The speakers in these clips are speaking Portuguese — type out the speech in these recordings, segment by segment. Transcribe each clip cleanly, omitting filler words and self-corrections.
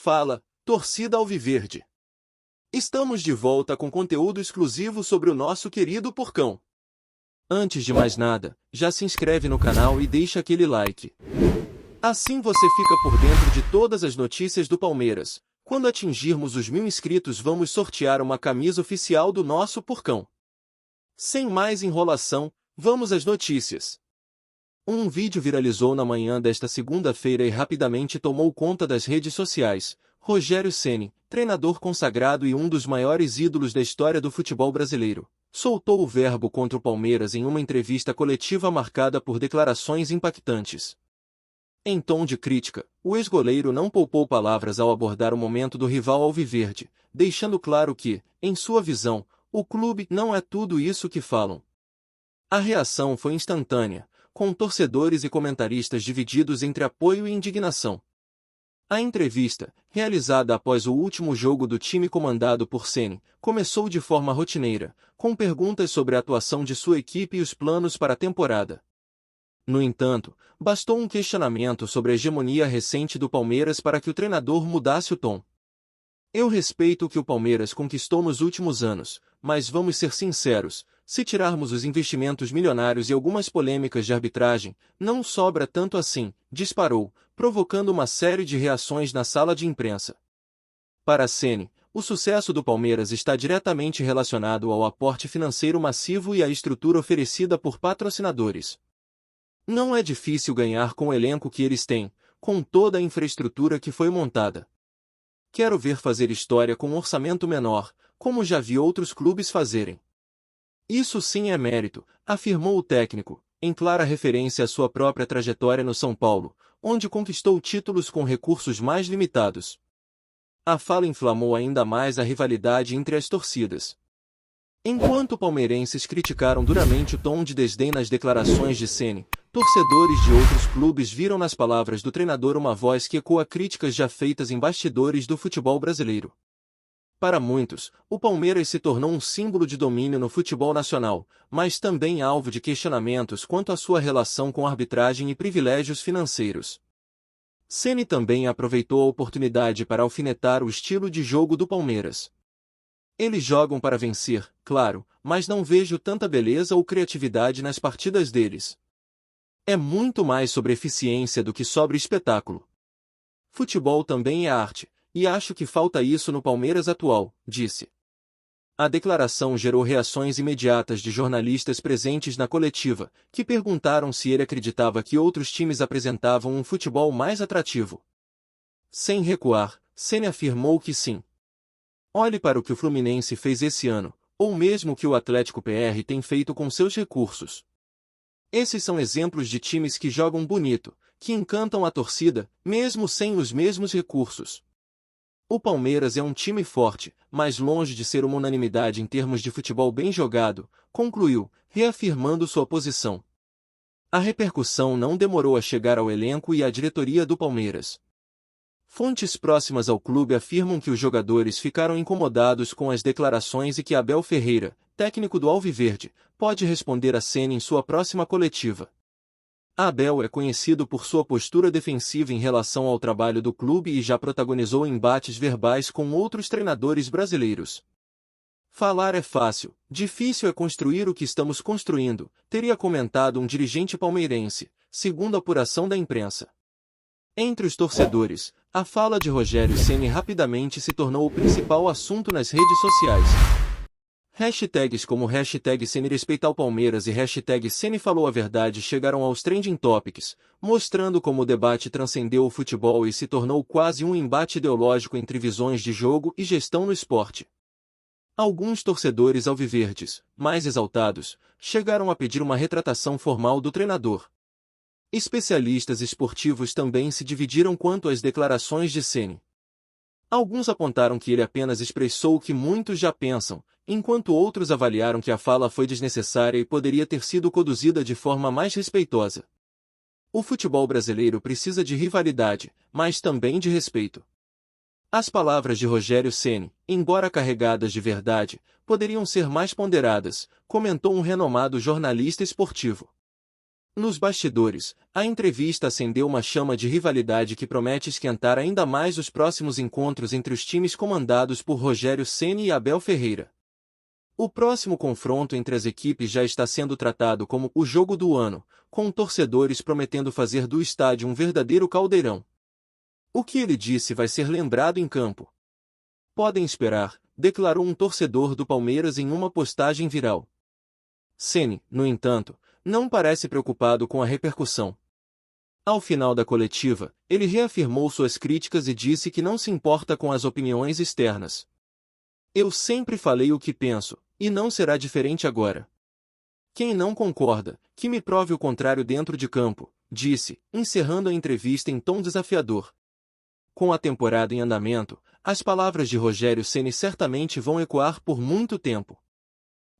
Fala, torcida alviverde! Estamos de volta com conteúdo exclusivo sobre o nosso querido Porcão. Antes de mais nada, já se inscreve no canal e deixa aquele like. Assim você fica por dentro de todas as notícias do Palmeiras. Quando atingirmos os 1000 inscritos vamos sortear uma camisa oficial do nosso Porcão. Sem mais enrolação, vamos às notícias. Um vídeo viralizou na manhã desta segunda-feira e rapidamente tomou conta das redes sociais. Rogério Ceni, treinador consagrado e um dos maiores ídolos da história do futebol brasileiro, soltou o verbo contra o Palmeiras em uma entrevista coletiva marcada por declarações impactantes. Em tom de crítica, o ex-goleiro não poupou palavras ao abordar o momento do rival alviverde, deixando claro que, em sua visão, o clube não é tudo isso que falam. A reação foi instantânea, com torcedores e comentaristas divididos entre apoio e indignação. A entrevista, realizada após o último jogo do time comandado por Ceni, começou de forma rotineira, com perguntas sobre a atuação de sua equipe e os planos para a temporada. No entanto, bastou um questionamento sobre a hegemonia recente do Palmeiras para que o treinador mudasse o tom. Eu respeito o que o Palmeiras conquistou nos últimos anos, mas vamos ser sinceros, se tirarmos os investimentos milionários e algumas polêmicas de arbitragem, não sobra tanto assim, disparou, provocando uma série de reações na sala de imprensa. Para Ceni, o sucesso do Palmeiras está diretamente relacionado ao aporte financeiro massivo e à estrutura oferecida por patrocinadores. Não é difícil ganhar com o elenco que eles têm, com toda a infraestrutura que foi montada. Quero ver fazer história com um orçamento menor, como já vi outros clubes fazerem. Isso sim é mérito, afirmou o técnico, em clara referência à sua própria trajetória no São Paulo, onde conquistou títulos com recursos mais limitados. A fala inflamou ainda mais a rivalidade entre as torcidas. Enquanto palmeirenses criticaram duramente o tom de desdém nas declarações de Ceni, torcedores de outros clubes viram nas palavras do treinador uma voz que ecoa críticas já feitas em bastidores do futebol brasileiro. Para muitos, o Palmeiras se tornou um símbolo de domínio no futebol nacional, mas também alvo de questionamentos quanto à sua relação com arbitragem e privilégios financeiros. Ceni também aproveitou a oportunidade para alfinetar o estilo de jogo do Palmeiras. Eles jogam para vencer, claro, mas não vejo tanta beleza ou criatividade nas partidas deles. É muito mais sobre eficiência do que sobre espetáculo. Futebol também é arte, e acho que falta isso no Palmeiras atual, disse. A declaração gerou reações imediatas de jornalistas presentes na coletiva, que perguntaram se ele acreditava que outros times apresentavam um futebol mais atrativo. Sem recuar, Ceni afirmou que sim. Olhe para o que o Fluminense fez esse ano, ou mesmo o que o Atlético PR tem feito com seus recursos. Esses são exemplos de times que jogam bonito, que encantam a torcida, mesmo sem os mesmos recursos. O Palmeiras é um time forte, mas longe de ser uma unanimidade em termos de futebol bem jogado, concluiu, reafirmando sua posição. A repercussão não demorou a chegar ao elenco e à diretoria do Palmeiras. Fontes próximas ao clube afirmam que os jogadores ficaram incomodados com as declarações e que Abel Ferreira, técnico do Alviverde, pode responder a Ceni em sua próxima coletiva. Abel é conhecido por sua postura defensiva em relação ao trabalho do clube e já protagonizou embates verbais com outros treinadores brasileiros. Falar é fácil, difícil é construir o que estamos construindo, teria comentado um dirigente palmeirense, segundo a apuração da imprensa. Entre os torcedores, a fala de Rogério Ceni rapidamente se tornou o principal assunto nas redes sociais. Hashtags como #Ceni respeitar o Palmeiras e #Ceni falou a verdade chegaram aos trending topics, mostrando como o debate transcendeu o futebol e se tornou quase um embate ideológico entre visões de jogo e gestão no esporte. Alguns torcedores alviverdes, mais exaltados, chegaram a pedir uma retratação formal do treinador. Especialistas esportivos também se dividiram quanto às declarações de Ceni. Alguns apontaram que ele apenas expressou o que muitos já pensam, enquanto outros avaliaram que a fala foi desnecessária e poderia ter sido conduzida de forma mais respeitosa. O futebol brasileiro precisa de rivalidade, mas também de respeito. As palavras de Rogério Ceni, embora carregadas de verdade, poderiam ser mais ponderadas, comentou um renomado jornalista esportivo. Nos bastidores, a entrevista acendeu uma chama de rivalidade que promete esquentar ainda mais os próximos encontros entre os times comandados por Rogério Ceni e Abel Ferreira. O próximo confronto entre as equipes já está sendo tratado como o jogo do ano, com torcedores prometendo fazer do estádio um verdadeiro caldeirão. O que ele disse vai ser lembrado em campo. Podem esperar, declarou um torcedor do Palmeiras em uma postagem viral. Ceni, no entanto, não parece preocupado com a repercussão. Ao final da coletiva, ele reafirmou suas críticas e disse que não se importa com as opiniões externas. Eu sempre falei o que penso, e não será diferente agora. Quem não concorda, que me prove o contrário dentro de campo, disse, encerrando a entrevista em tom desafiador. Com a temporada em andamento, as palavras de Rogério Ceni certamente vão ecoar por muito tempo.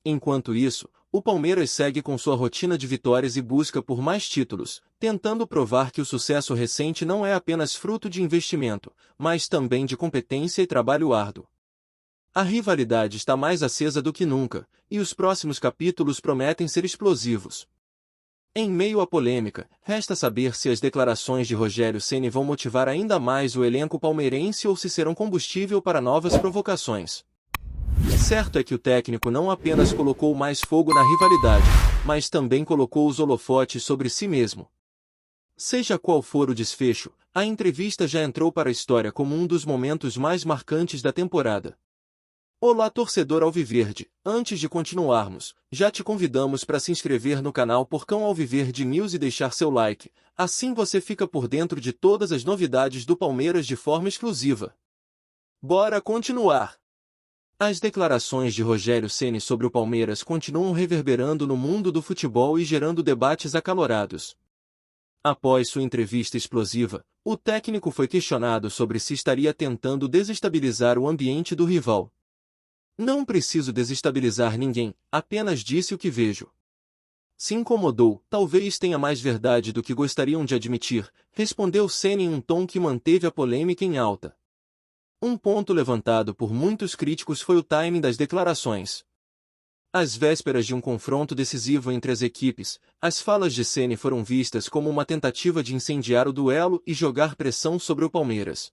Enquanto isso, o Palmeiras segue com sua rotina de vitórias e busca por mais títulos, tentando provar que o sucesso recente não é apenas fruto de investimento, mas também de competência e trabalho árduo. A rivalidade está mais acesa do que nunca, e os próximos capítulos prometem ser explosivos. Em meio à polêmica, resta saber se as declarações de Rogério Ceni vão motivar ainda mais o elenco palmeirense ou se serão combustível para novas provocações. Certo é que o técnico não apenas colocou mais fogo na rivalidade, mas também colocou os holofotes sobre si mesmo. Seja qual for o desfecho, a entrevista já entrou para a história como um dos momentos mais marcantes da temporada. Olá, torcedor alviverde, antes de continuarmos, já te convidamos para se inscrever no canal Porcão Alviverde News e deixar seu like, assim você fica por dentro de todas as novidades do Palmeiras de forma exclusiva. Bora continuar! As declarações de Rogério Ceni sobre o Palmeiras continuam reverberando no mundo do futebol e gerando debates acalorados. Após sua entrevista explosiva, o técnico foi questionado sobre se estaria tentando desestabilizar o ambiente do rival. Não preciso desestabilizar ninguém, apenas disse o que vejo. Se incomodou, talvez tenha mais verdade do que gostariam de admitir, respondeu Ceni em um tom que manteve a polêmica em alta. Um ponto levantado por muitos críticos foi o timing das declarações. Às vésperas de um confronto decisivo entre as equipes, as falas de Ceni foram vistas como uma tentativa de incendiar o duelo e jogar pressão sobre o Palmeiras.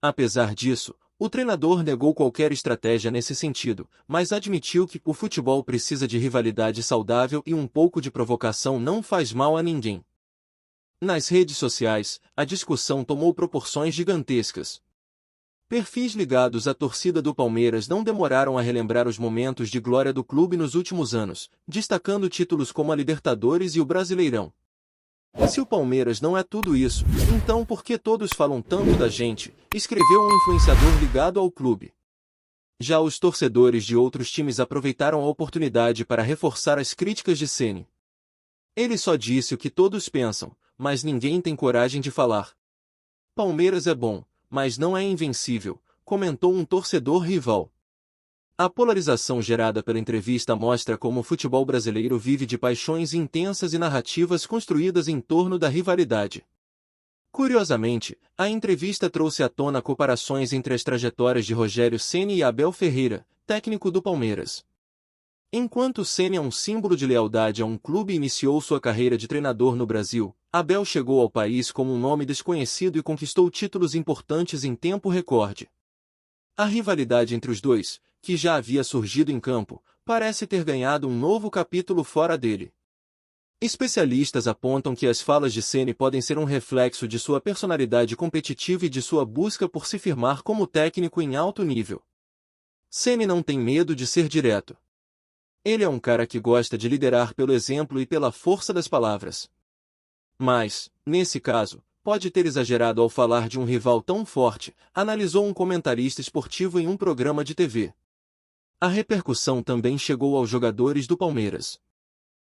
Apesar disso, o treinador negou qualquer estratégia nesse sentido, mas admitiu que o futebol precisa de rivalidade saudável e um pouco de provocação não faz mal a ninguém. Nas redes sociais, a discussão tomou proporções gigantescas. Perfis ligados à torcida do Palmeiras não demoraram a relembrar os momentos de glória do clube nos últimos anos, destacando títulos como a Libertadores e o Brasileirão. Se o Palmeiras não é tudo isso, então por que todos falam tanto da gente? Escreveu um influenciador ligado ao clube. Já os torcedores de outros times aproveitaram a oportunidade para reforçar as críticas de Ceni. Ele só disse o que todos pensam, mas ninguém tem coragem de falar. Palmeiras é bom, mas não é invencível, comentou um torcedor rival. A polarização gerada pela entrevista mostra como o futebol brasileiro vive de paixões intensas e narrativas construídas em torno da rivalidade. Curiosamente, a entrevista trouxe à tona comparações entre as trajetórias de Rogério Ceni e Abel Ferreira, técnico do Palmeiras. Enquanto Ceni é um símbolo de lealdade a um clube e iniciou sua carreira de treinador no Brasil, Abel chegou ao país como um nome desconhecido e conquistou títulos importantes em tempo recorde. A rivalidade entre os dois, que já havia surgido em campo, parece ter ganhado um novo capítulo fora dele. Especialistas apontam que as falas de Ceni podem ser um reflexo de sua personalidade competitiva e de sua busca por se firmar como técnico em alto nível. Ceni não tem medo de ser direto. Ele é um cara que gosta de liderar pelo exemplo e pela força das palavras. Mas, nesse caso, pode ter exagerado ao falar de um rival tão forte, analisou um comentarista esportivo em um programa de TV. A repercussão também chegou aos jogadores do Palmeiras.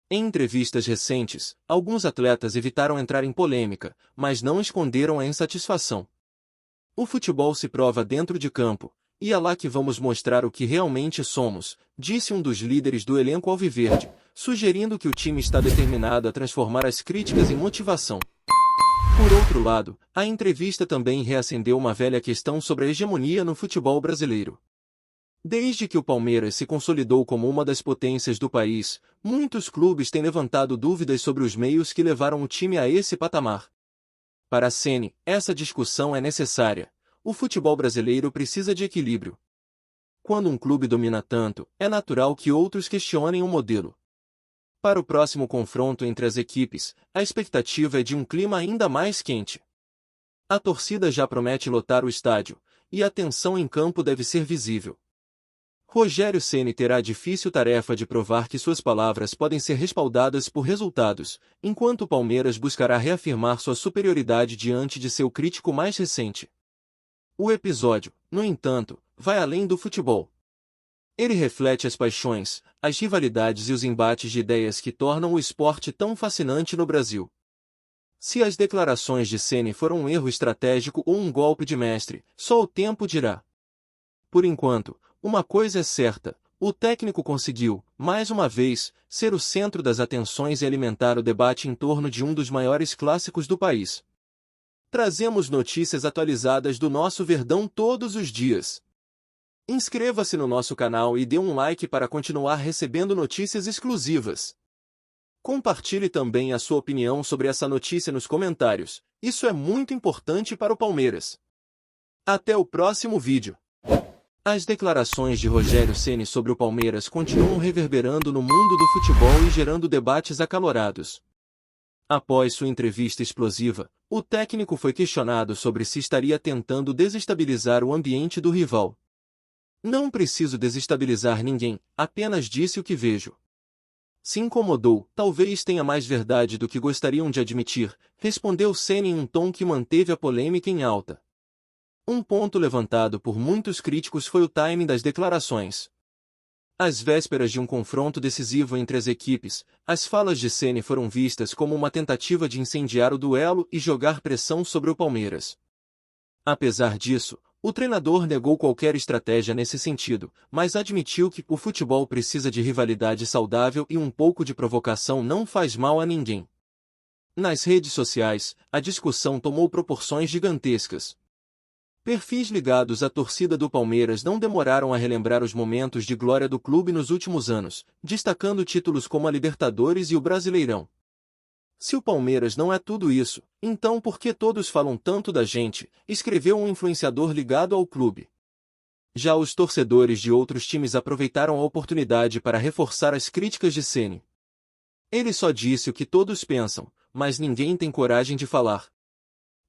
Em entrevistas recentes, alguns atletas evitaram entrar em polêmica, mas não esconderam a insatisfação. O futebol se prova dentro de campo, e é lá que vamos mostrar o que realmente somos, disse um dos líderes do elenco alviverde, sugerindo que o time está determinado a transformar as críticas em motivação. Por outro lado, a entrevista também reacendeu uma velha questão sobre a hegemonia no futebol brasileiro. Desde que o Palmeiras se consolidou como uma das potências do país, muitos clubes têm levantado dúvidas sobre os meios que levaram o time a esse patamar. Para Ceni, essa discussão é necessária. O futebol brasileiro precisa de equilíbrio. Quando um clube domina tanto, é natural que outros questionem o modelo. Para o próximo confronto entre as equipes, a expectativa é de um clima ainda mais quente. A torcida já promete lotar o estádio, e a tensão em campo deve ser visível. Rogério Ceni terá a difícil tarefa de provar que suas palavras podem ser respaldadas por resultados, enquanto o Palmeiras buscará reafirmar sua superioridade diante de seu crítico mais recente. O episódio, no entanto, vai além do futebol. Ele reflete as paixões, as rivalidades e os embates de ideias que tornam o esporte tão fascinante no Brasil. Se as declarações de Ceni foram um erro estratégico ou um golpe de mestre, só o tempo dirá. Por enquanto, uma coisa é certa: o técnico conseguiu, mais uma vez, ser o centro das atenções e alimentar o debate em torno de um dos maiores clássicos do país. Trazemos notícias atualizadas do nosso Verdão todos os dias. Inscreva-se no nosso canal e dê um like para continuar recebendo notícias exclusivas. Compartilhe também a sua opinião sobre essa notícia nos comentários, isso é muito importante para o Palmeiras. Até o próximo vídeo. As declarações de Rogério Ceni sobre o Palmeiras continuam reverberando no mundo do futebol e gerando debates acalorados. Após sua entrevista explosiva, o técnico foi questionado sobre se estaria tentando desestabilizar o ambiente do rival. Não preciso desestabilizar ninguém, apenas disse o que vejo. Se incomodou, talvez tenha mais verdade do que gostariam de admitir, respondeu Ceni em um tom que manteve a polêmica em alta. Um ponto levantado por muitos críticos foi o timing das declarações. Às vésperas de um confronto decisivo entre as equipes, as falas de Ceni foram vistas como uma tentativa de incendiar o duelo e jogar pressão sobre o Palmeiras. Apesar disso, o treinador negou qualquer estratégia nesse sentido, mas admitiu que o futebol precisa de rivalidade saudável e um pouco de provocação não faz mal a ninguém. Nas redes sociais, a discussão tomou proporções gigantescas. Perfis ligados à torcida do Palmeiras não demoraram a relembrar os momentos de glória do clube nos últimos anos, destacando títulos como a Libertadores e o Brasileirão. Se o Palmeiras não é tudo isso, então por que todos falam tanto da gente? Escreveu um influenciador ligado ao clube. Já os torcedores de outros times aproveitaram a oportunidade para reforçar as críticas de Ceni. Ele só disse o que todos pensam, mas ninguém tem coragem de falar.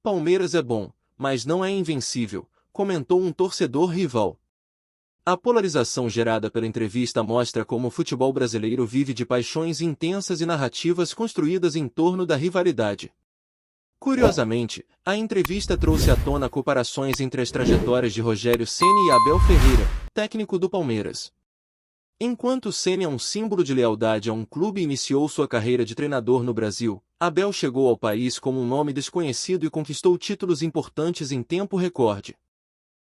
Palmeiras é bom, mas não é invencível, comentou um torcedor rival. A polarização gerada pela entrevista mostra como o futebol brasileiro vive de paixões intensas e narrativas construídas em torno da rivalidade. Curiosamente, a entrevista trouxe à tona comparações entre as trajetórias de Rogério Ceni e Abel Ferreira, técnico do Palmeiras. Enquanto Ceni é um símbolo de lealdade a um clube e iniciou sua carreira de treinador no Brasil, Abel chegou ao país como um nome desconhecido e conquistou títulos importantes em tempo recorde.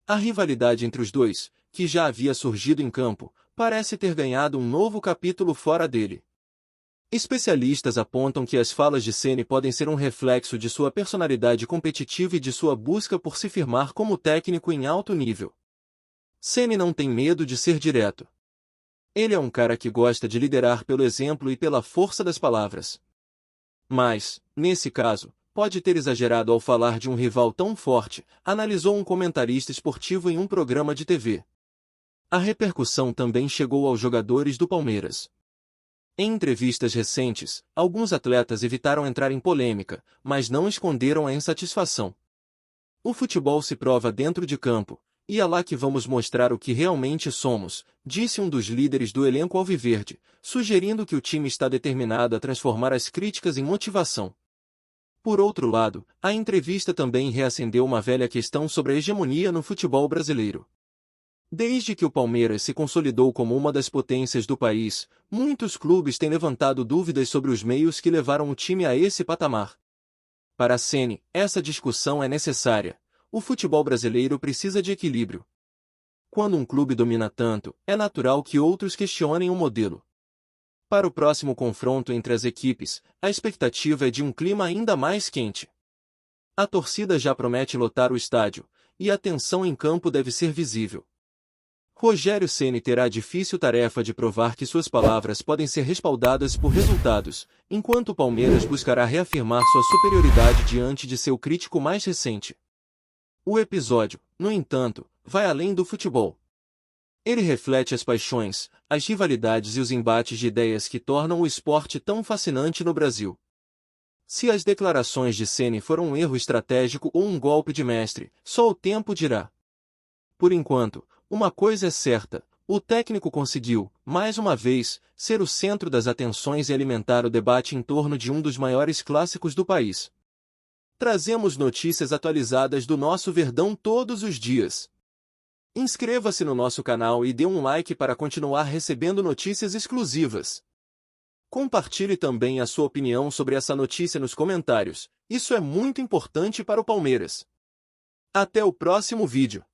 A rivalidade entre os dois, que já havia surgido em campo, parece ter ganhado um novo capítulo fora dele. Especialistas apontam que as falas de Ceni podem ser um reflexo de sua personalidade competitiva e de sua busca por se firmar como técnico em alto nível. Ceni não tem medo de ser direto. Ele é um cara que gosta de liderar pelo exemplo e pela força das palavras. Mas, nesse caso, pode ter exagerado ao falar de um rival tão forte, analisou um comentarista esportivo em um programa de TV. A repercussão também chegou aos jogadores do Palmeiras. Em entrevistas recentes, alguns atletas evitaram entrar em polêmica, mas não esconderam a insatisfação. O futebol se prova dentro de campo, e é lá que vamos mostrar o que realmente somos, disse um dos líderes do elenco alviverde, sugerindo que o time está determinado a transformar as críticas em motivação. Por outro lado, a entrevista também reacendeu uma velha questão sobre a hegemonia no futebol brasileiro. Desde que o Palmeiras se consolidou como uma das potências do país, muitos clubes têm levantado dúvidas sobre os meios que levaram o time a esse patamar. Para Ceni, essa discussão é necessária. O futebol brasileiro precisa de equilíbrio. Quando um clube domina tanto, é natural que outros questionem o modelo. Para o próximo confronto entre as equipes, a expectativa é de um clima ainda mais quente. A torcida já promete lotar o estádio, e a tensão em campo deve ser visível. Rogério Ceni terá a difícil tarefa de provar que suas palavras podem ser respaldadas por resultados, enquanto o Palmeiras buscará reafirmar sua superioridade diante de seu crítico mais recente. O episódio, no entanto, vai além do futebol. Ele reflete as paixões, as rivalidades e os embates de ideias que tornam o esporte tão fascinante no Brasil. Se as declarações de Ceni foram um erro estratégico ou um golpe de mestre, só o tempo dirá. Por enquanto, uma coisa é certa, o técnico conseguiu, mais uma vez, ser o centro das atenções e alimentar o debate em torno de um dos maiores clássicos do país. Trazemos notícias atualizadas do nosso Verdão todos os dias. Inscreva-se no nosso canal e dê um like para continuar recebendo notícias exclusivas. Compartilhe também a sua opinião sobre essa notícia nos comentários, isso é muito importante para o Palmeiras. Até o próximo vídeo.